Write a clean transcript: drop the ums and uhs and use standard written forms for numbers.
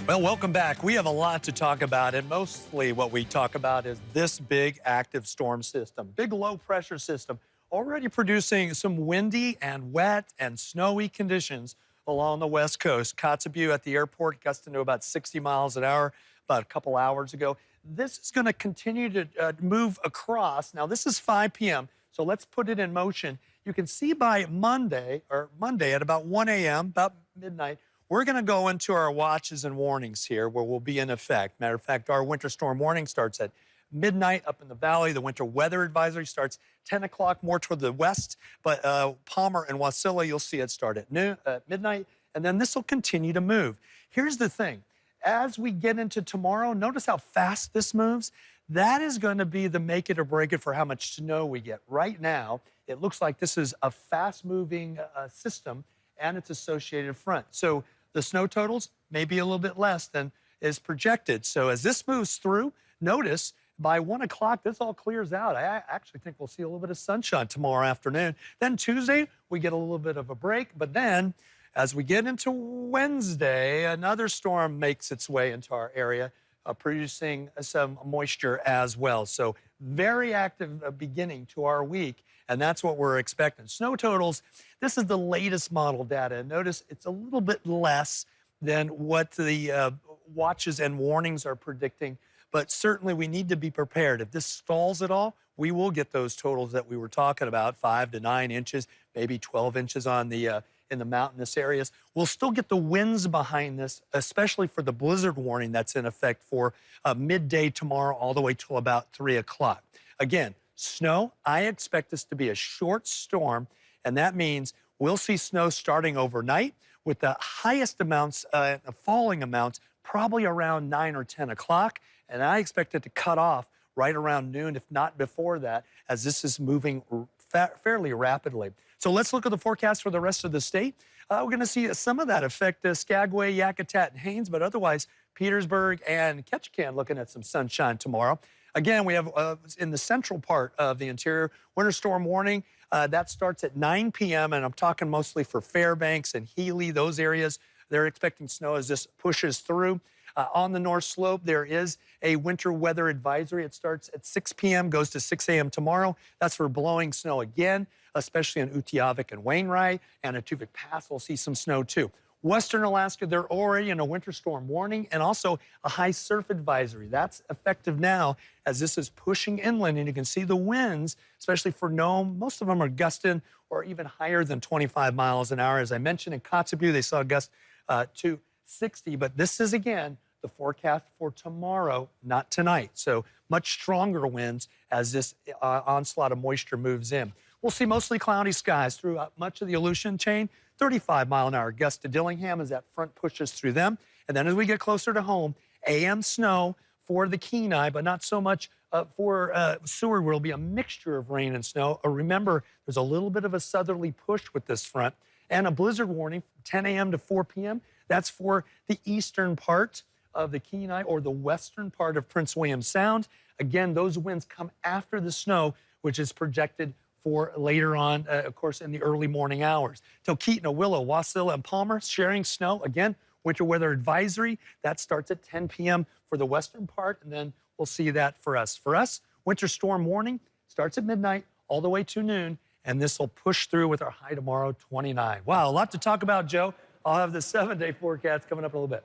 Well, welcome back. We have a lot to talk about, and mostly what we talk about is this big active storm system, big low pressure system, already producing some windy and wet and snowy conditions along the West Coast. Kotzebue at the airport gusting to about 60 miles an hour about a couple hours ago. This is going to continue to move across. Now, this is 5 p.m., so let's put it in motion. You can see by Monday at about 1 a.m., about midnight, we're going to go into our watches and warnings here where we'll be in effect. Matter of fact, our winter storm warning starts at midnight up in the valley. The winter weather advisory starts 10 o'clock more toward the west, but Palmer and Wasilla, you'll see it start at midnight, and then this will continue to move. Here's the thing. As we get into tomorrow, notice how fast this moves. That is going to be the make it or break it for how much snow we get. Right now, it looks like this is a fast-moving system and its associated front. So the snow totals may be a little bit less than is projected. So as this moves through, notice by 1 o'clock, this all clears out. I actually think we'll see a little bit of sunshine tomorrow afternoon. Then Tuesday, we get a little bit of a break. But then as we get into Wednesday, another storm makes its way into our area, producing some moisture as well. So very active beginning to our week, and that's what we're expecting. Snow totals, this is the latest model data. And notice it's a little bit less than what the watches and warnings are predicting, but certainly we need to be prepared. If this stalls at all, we will get those totals that we were talking about, 5 to 9 inches, maybe 12 inches on the in the mountainous areas. We'll still get the winds behind this, especially for the blizzard warning that's in effect for midday tomorrow all the way till about 3 o'clock. Again, snow, I expect this to be a short storm, and that means we'll see snow starting overnight with the highest amounts, falling amounts, probably around 9 or 10 o'clock, and I expect it to cut off right around noon, if not before that, as this is moving fairly rapidly. So let's look at the forecast for the rest of the state. We're going to see some of that affect Skagway, Yakutat, and Haines, but otherwise Petersburg and Ketchikan looking at some sunshine tomorrow. Again, we have in the central part of the interior, winter storm warning. That starts at 9 p.m., and I'm talking mostly for Fairbanks and Healy, those areas. They're expecting snow as this pushes through. On the North Slope, there is a winter weather advisory. It starts at 6 p.m., goes to 6 a.m. tomorrow. That's for blowing snow again, especially in Utiavik and Wainwright, and at Tuvik Pass, we'll see some snow too. Western Alaska, they're already in a winter storm warning and also a high surf advisory. That's effective now as this is pushing inland, and you can see the winds, especially for Nome. Most of them are gusting or even higher than 25 miles an hour. As I mentioned in Kotzebue, they saw a gust to 60, but this is, again, the forecast for tomorrow, not tonight. So much stronger winds as this onslaught of moisture moves in. We'll see mostly cloudy skies throughout much of the Aleutian chain. 35-mile-an-hour gust to Dillingham as that front pushes through them. And then as we get closer to home, AM snow for the Kenai, but not so much for Seward, where it'll be a mixture of rain and snow. Remember, there's a little bit of a southerly push with this front, and a blizzard warning from 10 a.m. to 4 p.m. That's for the eastern part of the Kenai or the western part of Prince William Sound. Again, those winds come after the snow, which is projected for later on, of course, in the early morning hours. Talkeetna, Willow, Wasilla, and Palmer sharing snow. Again, winter weather advisory. That starts at 10 p.m. for the western part, and then we'll see that for us. For us, winter storm warning starts at midnight all the way to noon, and this will push through with our high tomorrow, 29. Wow, a lot to talk about, Joe. I'll have the 7-day forecast coming up in a little bit.